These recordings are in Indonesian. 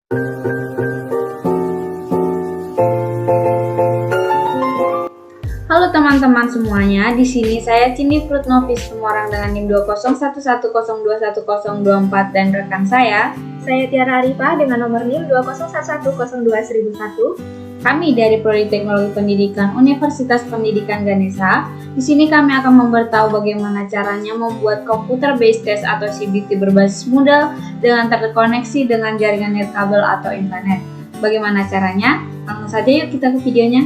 Halo teman-teman semuanya, di sini saya Cindy Fruit Novice Semarang dengan NIM 20110211024 dan rekan saya Tiara Arifah dengan nomor NIM 201102001. Kami dari Prodi Teknologi Pendidikan Universitas Pendidikan Ganesha. Di sini kami akan memberitahu bagaimana caranya membuat computer based test atau CBT berbasis Moodle dengan terkoneksi dengan jaringan nirkabel atau internet. Bagaimana caranya? Langsung saja yuk kita ke videonya.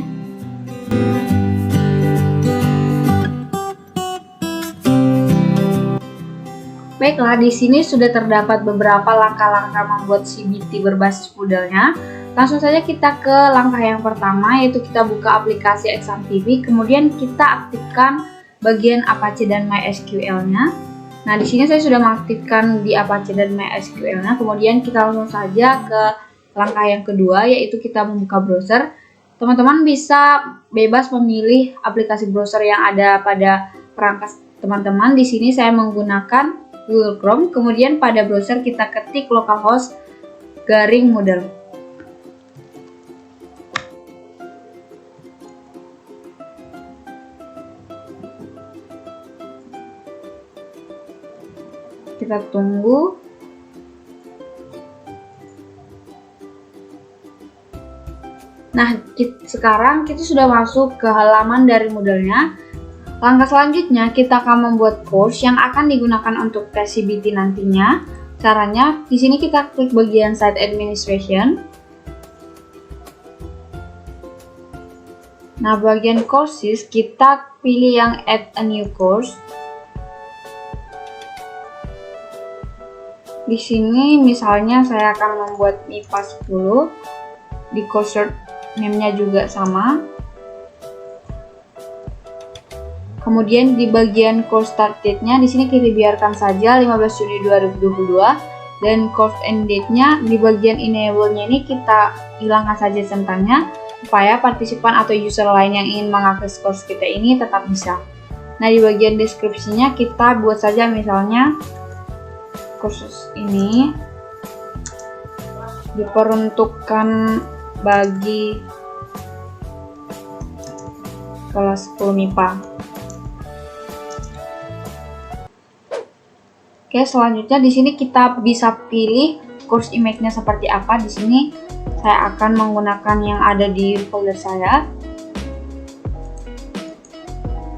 Baiklah, di sini sudah terdapat beberapa langkah-langkah membuat CBT berbasis Moodle-nya. Langsung saja kita ke langkah yang pertama, yaitu kita buka aplikasi Exam TV, kemudian kita aktifkan bagian Apache dan MySQL-nya. Nah, di sini saya sudah mengaktifkan di Apache dan MySQL-nya. Kemudian kita langsung saja ke langkah yang kedua, yaitu kita membuka browser. Teman-teman bisa bebas memilih aplikasi browser yang ada pada perangkat teman-teman. Di sini saya menggunakan Google Chrome, kemudian pada browser kita ketik localhost /Moodle. Kita tunggu. Nah, sekarang kita sudah masuk ke halaman dari Moodle-nya. Langkah selanjutnya kita akan membuat course yang akan digunakan untuk tes CBT nantinya. Caranya di sini kita klik bagian Site Administration. Nah, bagian courses kita pilih yang Add a New Course. Di sini misalnya saya akan membuat MIPA 10. Di course name-nya juga sama. Kemudian di bagian course start date-nya di sini kita biarkan saja 15 Juni 2022 dan course end date-nya di bagian enable-nya ini kita hilangkan saja centangnya supaya partisipan atau user lain yang ingin mengakses course kita ini tetap bisa. Nah, di bagian deskripsinya kita buat saja misalnya kursus ini diperuntukkan bagi kelas 10 MIPA. Oke, selanjutnya di sini kita bisa pilih course image-nya seperti apa. Di sini saya akan menggunakan yang ada di folder saya.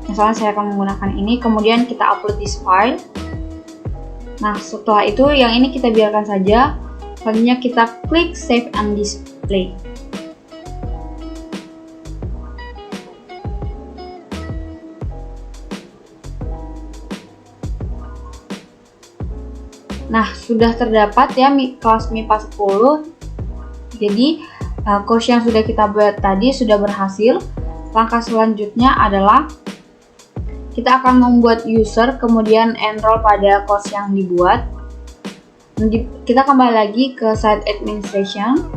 Misalnya saya akan menggunakan ini, kemudian kita upload this file. Nah, setelah itu yang ini kita biarkan saja. Selanjutnya kita klik save and display. Nah, sudah terdapat ya kelas MIPA 10. Jadi, course yang sudah kita buat tadi sudah berhasil. Langkah selanjutnya adalah kita akan membuat user, kemudian enroll pada course yang dibuat. Kita kembali lagi ke Site Administration.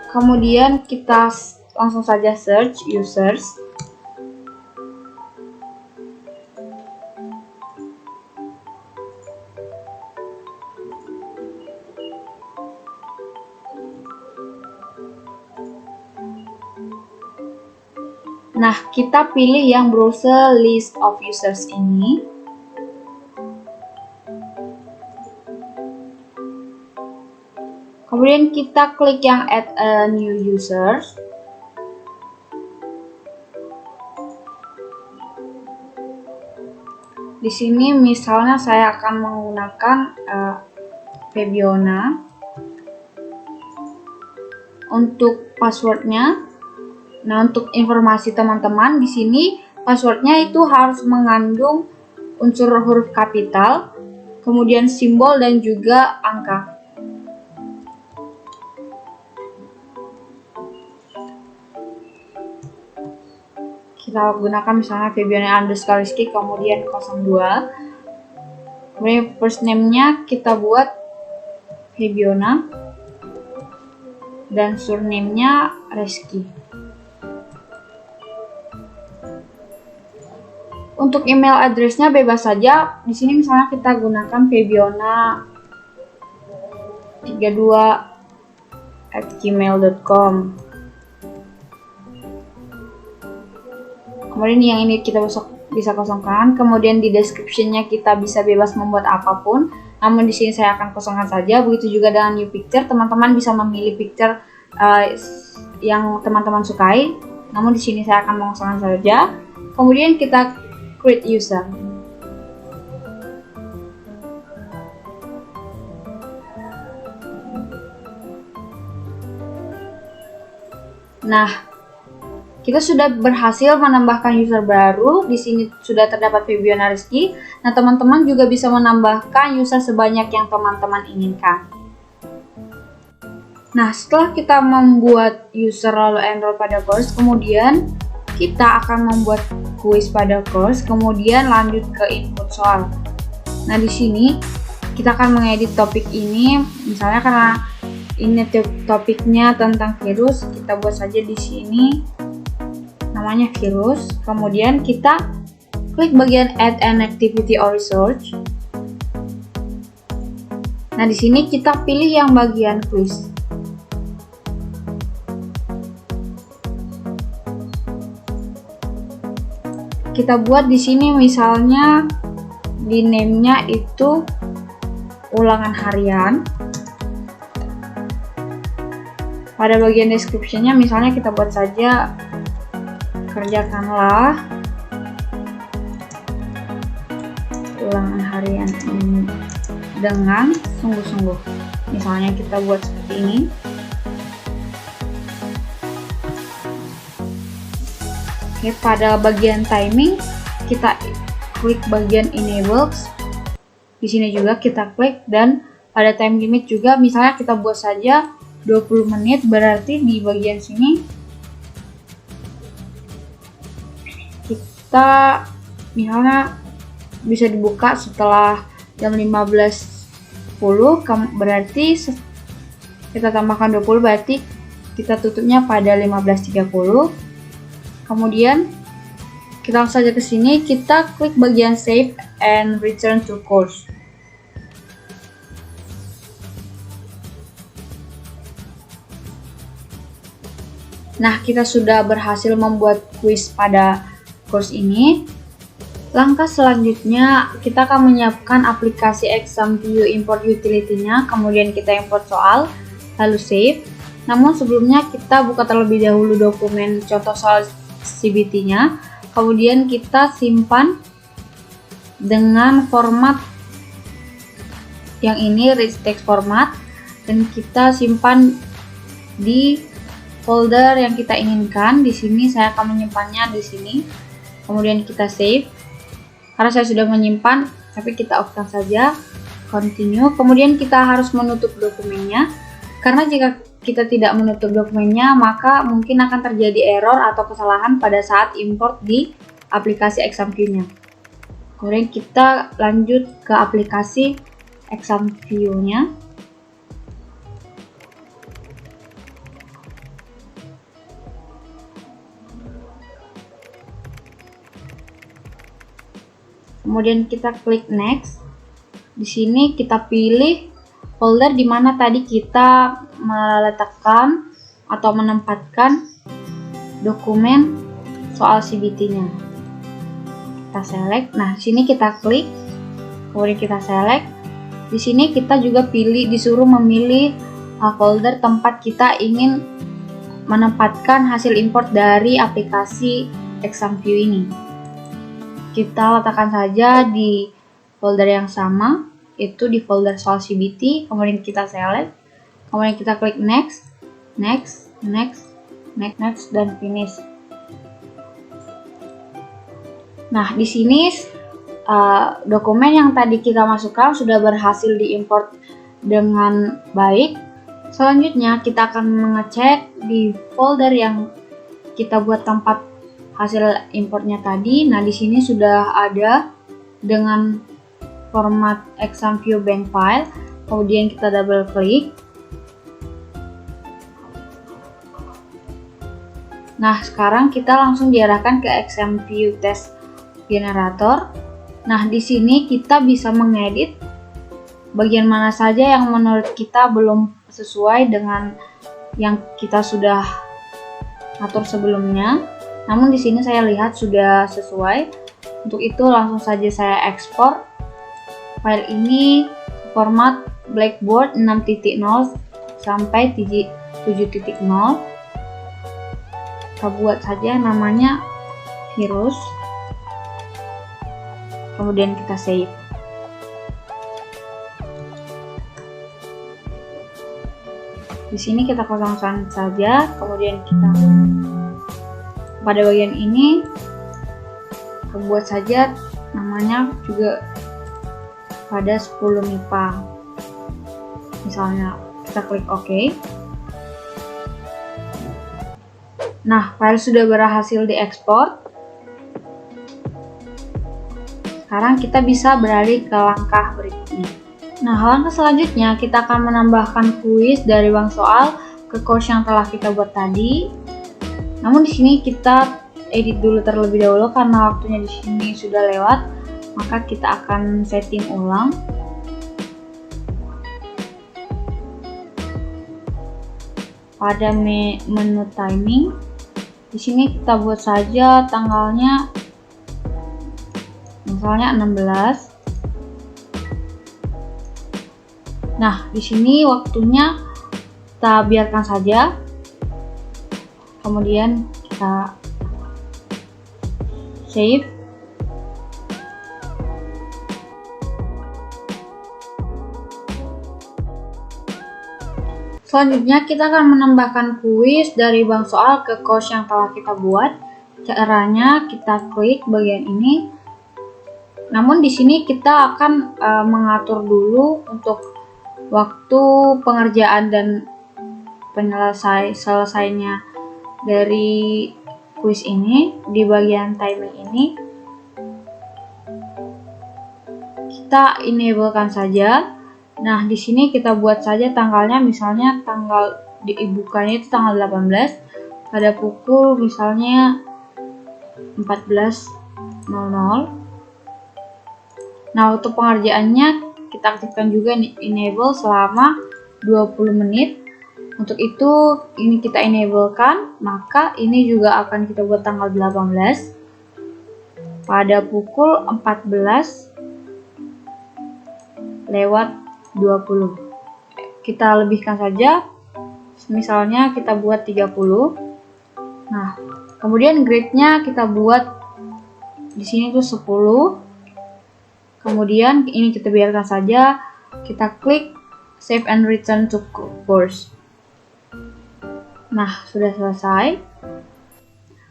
Kemudian kita langsung saja search users. Nah, kita pilih yang browser list of users ini. Kemudian kita klik yang add a new users. Di sini misalnya saya akan menggunakan Febiona. Untuk passwordnya, nah untuk informasi teman-teman di sini passwordnya itu harus mengandung unsur huruf kapital, kemudian simbol dan juga angka. Kita gunakan misalnya Febiona_Rizky kemudian 02. Kemudian first name-nya kita buat Febiona dan surname-nya Rizky. Untuk email addressnya bebas saja. Di sini misalnya kita gunakan febiona32@gmail.com. Kemudian yang ini kita bisa kosongkan. Kemudian di description-nya kita bisa bebas membuat apapun. Namun di sini saya akan kosongkan saja. Begitu juga dengan new picture, teman-teman bisa memilih picture yang teman-teman sukai. Namun di sini saya akan mengosongkan saja. Kemudian kita create user. Nah, kita sudah berhasil menambahkan user baru. Di sini sudah terdapat Febiona Rizky. Nah, teman-teman juga bisa menambahkan user sebanyak yang teman-teman inginkan. Nah, setelah kita membuat user lalu enroll pada course, kemudian kita akan membuat kuis pada course, kemudian lanjut ke input soal. Nah, di sini kita akan mengedit topik ini, misalnya karena ini topiknya tentang virus, kita buat saja di sini namanya virus. Kemudian kita klik bagian add an activity or research. Nah, di sini kita pilih yang bagian quiz. Kita buat di sini misalnya di name-nya itu ulangan harian. Pada bagian description-nya misalnya kita buat saja kerjakanlah ulangan harian ini dengan sungguh-sungguh. Misalnya kita buat seperti ini. Oke, pada bagian timing kita klik bagian enable. Di sini juga kita klik, dan pada time limit juga misalnya kita buat saja 20 menit, berarti di bagian sini kita misalnya bisa dibuka setelah jam 15.10, berarti kita tambahkan 20, berarti kita tutupnya pada 15.30. Kemudian kita langsung saja ke sini, kita klik bagian save and return to course. Nah, kita sudah berhasil membuat quiz pada course ini. Langkah selanjutnya, kita akan menyiapkan aplikasi ExamView import utility-nya, kemudian kita import soal, lalu save. Namun sebelumnya kita buka terlebih dahulu dokumen contoh soal CBT-nya, kemudian kita simpan dengan format yang ini, rich text format, dan kita simpan di folder yang kita inginkan. Di sini saya akan menyimpannya di sini. Kemudian kita save. Karena saya sudah menyimpan, tapi kita off-kan saja. Continue. Kemudian kita harus menutup dokumennya. Karena jika kita tidak menutup dokumennya, maka mungkin akan terjadi error atau kesalahan pada saat import di aplikasi ExamView-nya. Kemudian kita lanjut ke aplikasi ExamView-nya. Kemudian kita klik next. Di sini kita pilih folder di mana tadi kita meletakkan atau menempatkan dokumen soal CBT-nya. Kita select. Nah, di sini kita klik. Kemudian kita select. Di sini kita juga disuruh memilih folder tempat kita ingin menempatkan hasil import dari aplikasi ExamView ini. Kita letakkan saja di folder yang sama, itu di folder soal CBT. Kemudian kita select, kemudian kita klik next, next, next, next, next, dan finish. Nah, di sini dokumen yang tadi kita masukkan sudah berhasil diimport dengan baik. Selanjutnya kita akan mengecek di folder yang kita buat tempat hasil importnya tadi. Nah, di sini sudah ada dengan format ExamView bank file. Kemudian kita double klik. Nah, sekarang kita langsung diarahkan ke ExamView test generator. Nah, di sini kita bisa mengedit bagian mana saja yang menurut kita belum sesuai dengan yang kita sudah atur sebelumnya. Namun di sini saya lihat sudah sesuai. Untuk itu langsung saja saya ekspor file ini ke format Blackboard 6.0 sampai 7.0. Kita buat saja namanya virus. Kemudian kita save. Di sini kita kosongkan saja, kemudian kita pada bagian ini kita buat saja namanya juga pada 10 MIPA. Misalnya kita klik OK. Nah, file sudah berhasil diekspor. Sekarang kita bisa beralih ke langkah berikutnya. Nah, langkah selanjutnya kita akan menambahkan kuis dari bank soal ke course yang telah kita buat tadi. Namun di sini kita edit dulu terlebih dahulu karena waktunya di sini sudah lewat, maka kita akan setting ulang. Pada menu timing, di sini kita buat saja tanggalnya misalnya 16. Nah, di sini waktunya kita biarkan saja. Kemudian kita save. Selanjutnya kita akan menambahkan kuis dari bank soal ke course yang telah kita buat. Caranya kita klik bagian ini. Namun di sini kita akan mengatur dulu untuk waktu pengerjaan dan selesainya dari kuis ini. Di bagian timing ini kita enablekan saja. Nah, di sini kita buat saja tanggalnya, misalnya tanggal dibukanya itu tanggal 18 pada pukul misalnya 14.00. Nah, untuk pengerjaannya kita aktifkan juga enable selama 20 menit. Untuk itu ini kita enablekan, maka ini juga akan kita buat tanggal 18 pada pukul 14.20. Kita lebihkan saja, misalnya kita buat 30. Nah, kemudian grade-nya kita buat di sini tuh 10. Kemudian ini kita biarkan saja, kita klik save and return to course. Nah, sudah selesai.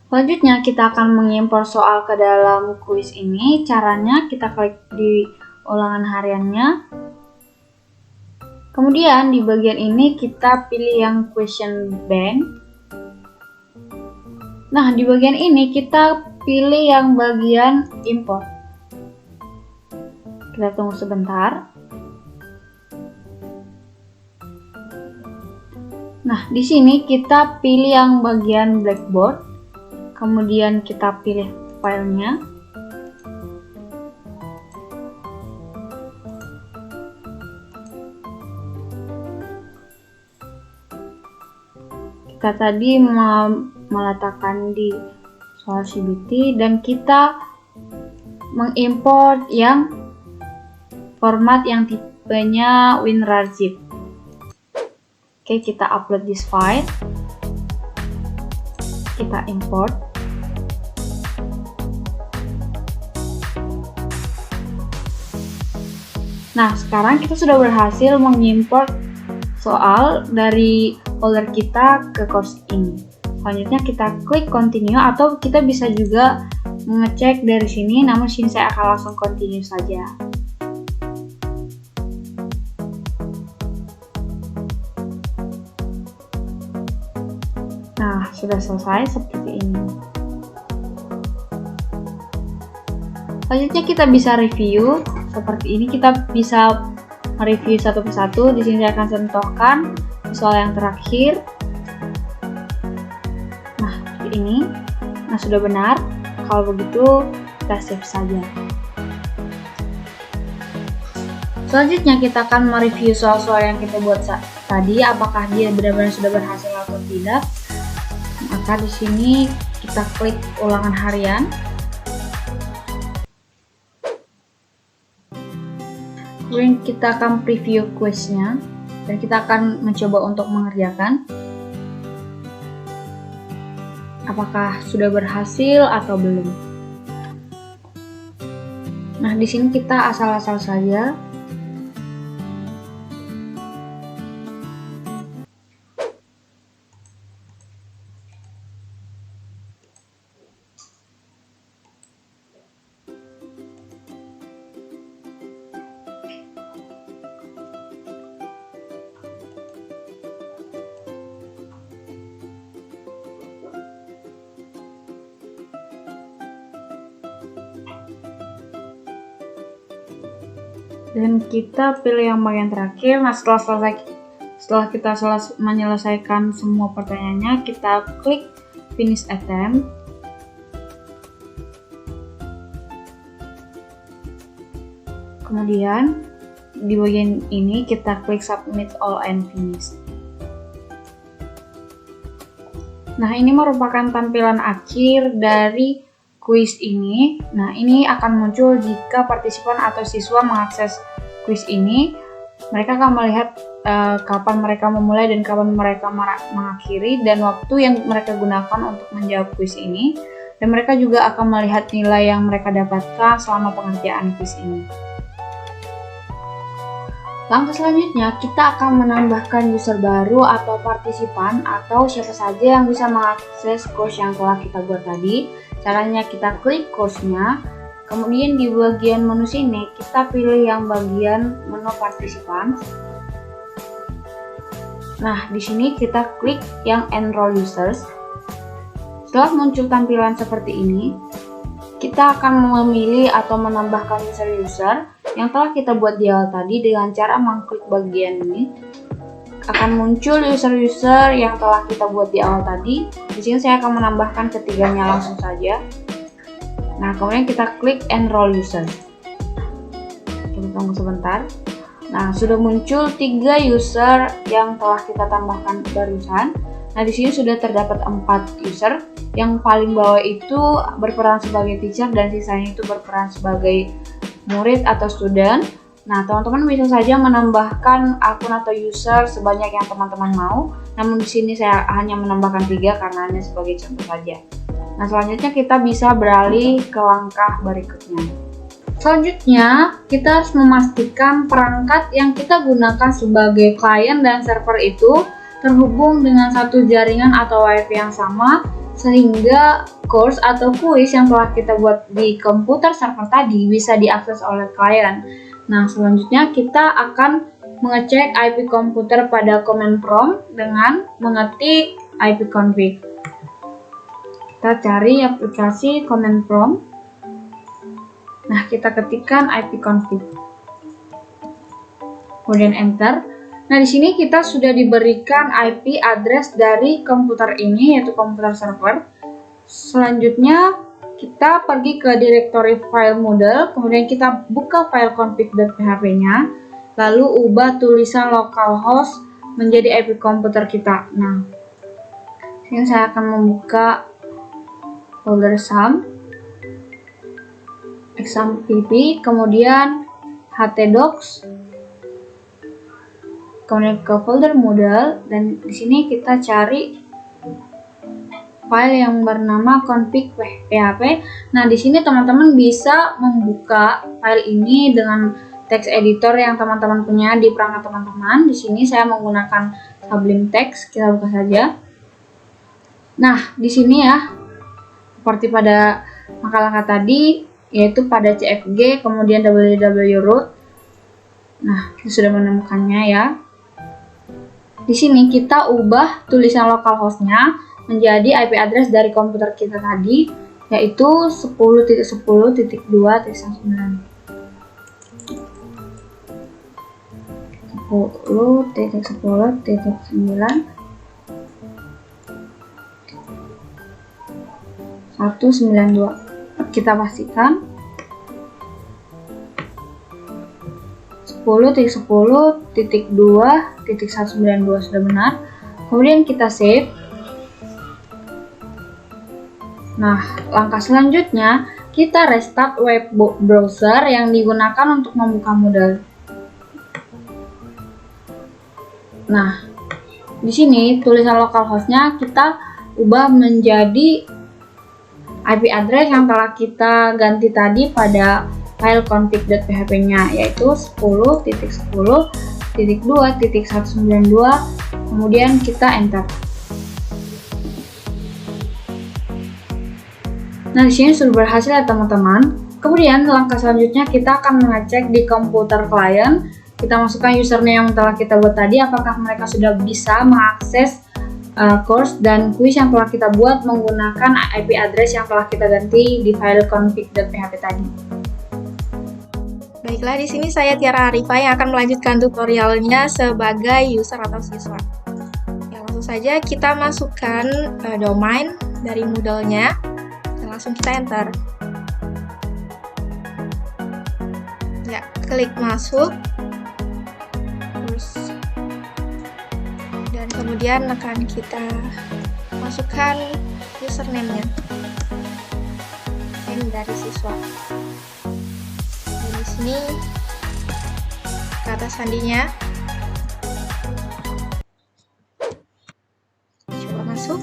Selanjutnya kita akan mengimpor soal ke dalam kuis ini. Caranya kita klik di ulangan hariannya. Kemudian di bagian ini kita pilih yang question bank. Nah, di bagian ini kita pilih yang bagian import. Kita tunggu sebentar. Nah, di sini kita pilih yang bagian Blackboard. Kemudian kita pilih filenya. Kita tadi meletakkan di soal CBT dan kita mengimport yang format yang tipenya WinRAR-zip. Oke, kita upload this file. Kita import. Nah, sekarang kita sudah berhasil mengimport soal dari folder kita ke course ini. Selanjutnya kita klik continue, atau kita bisa juga mengecek dari sini, namun sini saya akan langsung continue saja. Nah, sudah selesai seperti ini. Selanjutnya kita bisa review seperti ini. Kita bisa mereview satu persatu. Di sini saya akan contohkan soal yang terakhir. Nah, seperti ini. Nah, sudah benar. Kalau begitu, kita save saja. Selanjutnya kita akan mereview soal-soal yang kita buat tadi, apakah dia benar-benar sudah berhasil atau tidak. Maka di sini kita klik ulangan harian. Kemudian kita akan preview quiznya dan kita akan mencoba untuk mengerjakan. Apakah sudah berhasil atau belum? Nah, di sini kita asal-asal saja. Dan kita pilih yang bagian terakhir. Nah, setelah kita menyelesaikan semua pertanyaannya, kita klik finish attempt. Kemudian di bagian ini kita klik submit all and finish. Nah, ini merupakan tampilan akhir dari quiz ini. Nah, ini akan muncul jika partisipan atau siswa mengakses quiz ini. Mereka akan melihat kapan mereka memulai dan kapan mereka mengakhiri, dan waktu yang mereka gunakan untuk menjawab quiz ini. Dan mereka juga akan melihat nilai yang mereka dapatkan selama pengerjaan quiz ini. Langkah selanjutnya, kita akan menambahkan user baru atau partisipan atau siapa saja yang bisa mengakses course yang telah kita buat tadi. Caranya kita klik course-nya, kemudian di bagian menu sini kita pilih yang bagian menu partisipan. Nah, di sini kita klik yang enroll users. Setelah muncul tampilan seperti ini, kita akan memilih atau menambahkan user-user yang telah kita buat di awal tadi dengan cara mengklik bagian ini. Akan muncul user-user yang telah kita buat di awal tadi. Di sini saya akan menambahkan ketiganya langsung saja. Nah, kemudian kita klik enroll user. Kita tunggu sebentar. Nah, sudah muncul 3 user yang telah kita tambahkan barusan. Nah, di sini sudah terdapat 4 user. Yang paling bawah itu berperan sebagai teacher dan sisanya itu berperan sebagai murid atau student. Nah, teman-teman bisa saja menambahkan akun atau user sebanyak yang teman-teman mau. Namun di sini saya hanya menambahkan 3 karena hanya sebagai contoh saja. Nah, selanjutnya kita bisa beralih ke langkah berikutnya. Selanjutnya, kita harus memastikan perangkat yang kita gunakan sebagai klien dan server itu terhubung dengan satu jaringan atau WiFi yang sama, sehingga course atau kuis yang telah kita buat di komputer server tadi bisa diakses oleh klien. Nah, selanjutnya kita akan mengecek IP komputer pada command prompt dengan mengetik ipconfig. Kita cari aplikasi command prompt. Nah, kita ketikkan ipconfig. Kemudian enter. Nah, di sini kita sudah diberikan IP address dari komputer ini, yaitu komputer server. Selanjutnya kita pergi ke directory file model, kemudian kita buka file config.php-nya, lalu ubah tulisan localhost menjadi IP komputer kita. Nah, sini saya akan membuka folder exam.py, kemudian htdocs, kemudian ke folder model, dan di sini kita cari file yang bernama config.php. Nah, di sini teman-teman bisa membuka file ini dengan text editor yang teman-teman punya di perangkat teman-teman. Di sini saya menggunakan Sublime Text. Kita buka saja. Nah, di sini ya, seperti pada langkah-langkah tadi, yaitu pada cfg, kemudian www.root. Nah, kita sudah menemukannya ya. Di sini kita ubah tulisan localhost-nya menjadi IP address dari komputer kita tadi, yaitu 10.10.2.9. 10.10.9 192. Oke, kita pastikan 10.10.2.192 sudah benar. Kemudian kita save. Nah, langkah selanjutnya kita restart web browser yang digunakan untuk membuka Moodle. Nah, di sini tulisan localhost-nya kita ubah menjadi IP address yang telah kita ganti tadi pada file config.php-nya, yaitu 10.10.2.192, kemudian kita enter. Nah, di sini sudah berhasil ya teman-teman. Kemudian langkah selanjutnya kita akan mengecek di komputer klien. Kita masukkan username yang telah kita buat tadi, apakah mereka sudah bisa mengakses course dan quiz yang telah kita buat menggunakan IP address yang telah kita ganti di file config.php tadi. Baiklah, di sini saya Tiara Arifah yang akan melanjutkan tutorialnya sebagai user atau siswa. Ya, langsung saja kita masukkan domain dari Moodle-nya dan langsung kita enter. Ya, klik masuk. Dan kemudian akan kita masukkan username-nya. Ini dari siswa. Dan di sini kata sandinya. Coba masuk.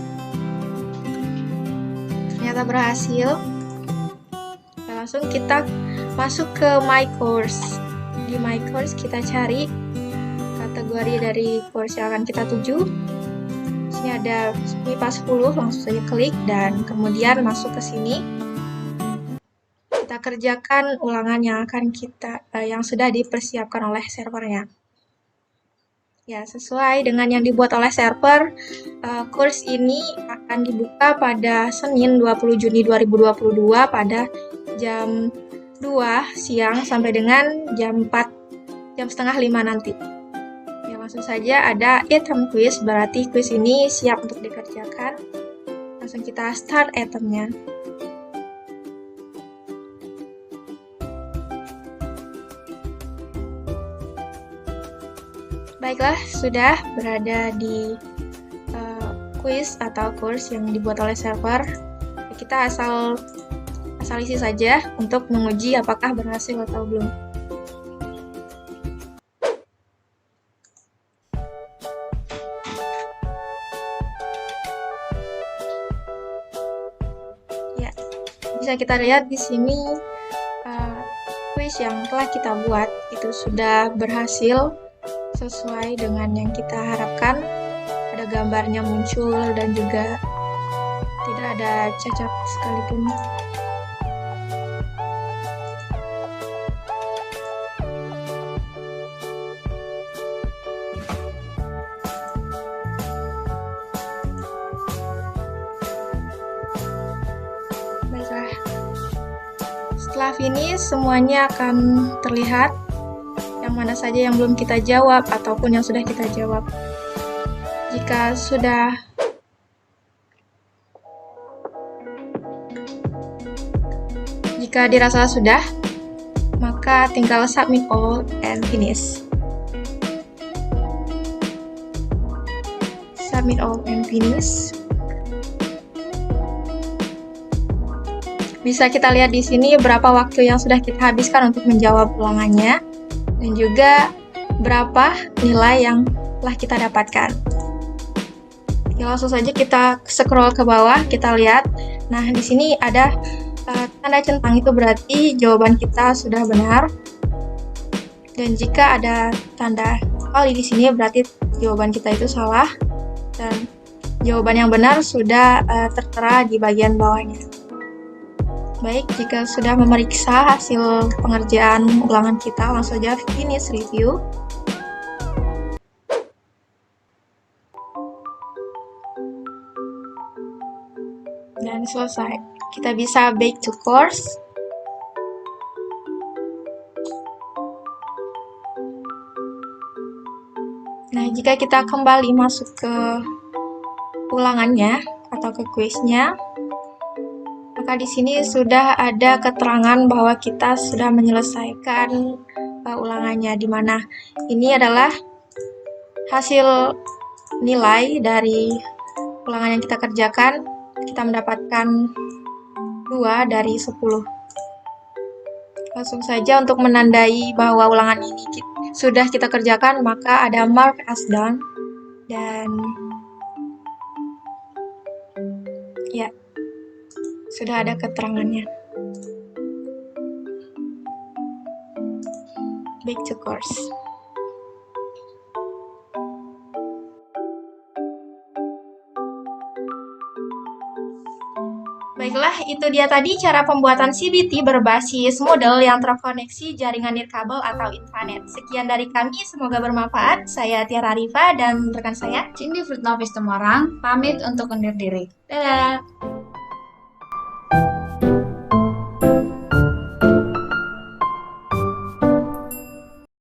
Ternyata berhasil. Dan langsung kita masuk ke My Course. Di My Course kita cari kategori dari course yang akan kita tuju. Sini ada MIPA 10, langsung saja klik dan kemudian masuk ke sini. Kita kerjakan ulangan yang akan yang sudah dipersiapkan oleh servernya. Ya, sesuai dengan yang dibuat oleh server, course ini akan dibuka pada Senin 20 Juni 2022 pada jam 2 siang sampai dengan jam 4, jam 4:30 nanti. Langsung saja ada item quiz, berarti quiz ini siap untuk dikerjakan. Langsung kita start itemnya. Baiklah, sudah berada di quiz atau course yang dibuat oleh server. Kita asal isi saja untuk menguji apakah berhasil atau belum. Bisa kita lihat di sini quiz yang telah kita buat itu sudah berhasil sesuai dengan yang kita harapkan. Ada gambarnya muncul dan juga tidak ada cacat sekalipun. Setelah finish, semuanya akan terlihat yang mana saja yang belum kita jawab ataupun yang sudah kita jawab. Jika dirasa sudah, maka tinggal submit all and finish. Submit all and finish. Bisa kita lihat di sini berapa waktu yang sudah kita habiskan untuk menjawab ulangannya dan juga berapa nilai yang telah kita dapatkan. Ya, langsung saja kita scroll ke bawah, kita lihat. Nah, di sini ada tanda centang, itu berarti jawaban kita sudah benar. Dan jika ada tanda kali di sini berarti jawaban kita itu salah. Dan jawaban yang benar sudah tertera di bagian bawahnya. Baik, jika sudah memeriksa hasil pengerjaan ulangan kita, langsung saja finish review. Dan selesai. Kita bisa back to course. Nah, jika kita kembali masuk ke ulangannya atau ke kuisnya, Maka di sini sudah ada keterangan bahwa kita sudah menyelesaikan ulangannya, di mana ini adalah hasil nilai dari ulangan yang kita kerjakan. Kita mendapatkan 2 dari 10. Langsung saja untuk menandai bahwa ulangan ini sudah kita kerjakan, maka ada mark as done, dan ya, sudah ada keterangannya. Back to course. Baiklah, itu dia tadi cara pembuatan CBT berbasis Moodle yang terkoneksi jaringan nirkabel atau intranet. Sekian dari kami, semoga bermanfaat. Saya Tiara Arifa dan rekan saya Cindy Fruit Novice Temorang pamit untuk undur diri. Dadah!